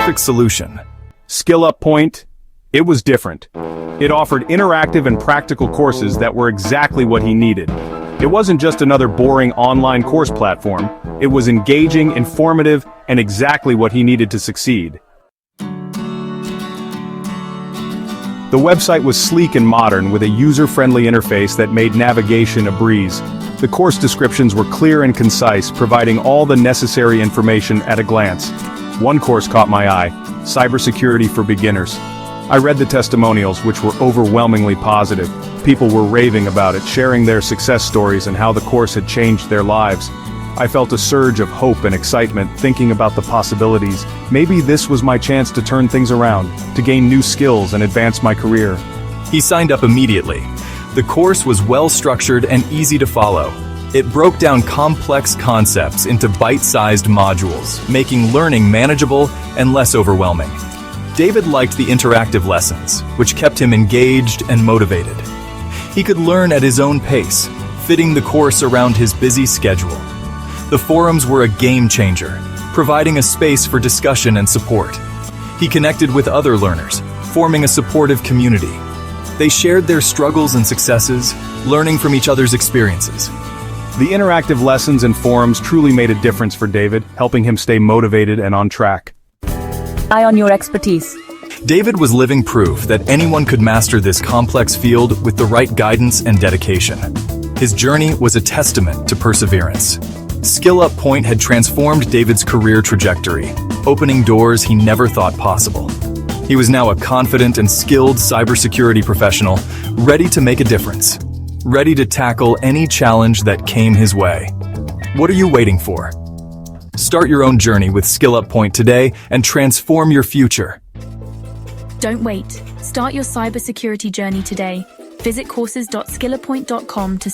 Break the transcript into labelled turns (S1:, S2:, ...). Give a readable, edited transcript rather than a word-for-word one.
S1: perfect solution. SkillupPoint, it was different. It offered interactive and practical courses that were exactly what he needed. It wasn't just another boring online course platform, it was engaging, informative, and exactly what he needed to succeed. The website was sleek and modern with a user-friendly interface that made navigation a breeze. The course descriptions were clear and concise, providing all the necessary information at a glance. One course caught my eye, Cybersecurity for Beginners. I read the testimonials, which were overwhelmingly positive. People were raving about it, sharing their success stories and how the course had changed their lives. I felt a surge of hope and excitement, thinking about the possibilities. Maybe this was my chance to turn things around, to gain new skills and advance my career.
S2: He signed up immediately. The course was well-structured and easy to follow. It broke down complex concepts into bite-sized modules, making learning manageable and less overwhelming. David liked the interactive lessons, which kept him engaged and motivated. He could learn at his own pace, fitting the course around his busy schedule. The forums were a game changer, providing a space for discussion and support. He connected with other learners, forming a supportive community. They shared their struggles and successes, learning from each other's experiences.
S1: The interactive lessons and forums truly made a difference for David, helping him stay motivated and on track.
S3: Rely on your expertise.
S2: David was living proof that anyone could master this complex field with the right guidance and dedication. His journey was a testament to perseverance. SkillupPoint had transformed David's career trajectory, opening doors he never thought possible. He was now a confident and skilled cybersecurity professional, ready to make a difference, ready to tackle any challenge that came his way. What are you waiting for? Start your own journey with SkillupPoint today and transform your future.
S4: Don't wait. Start your cybersecurity journey today. Visit courses.skilluppoint.com to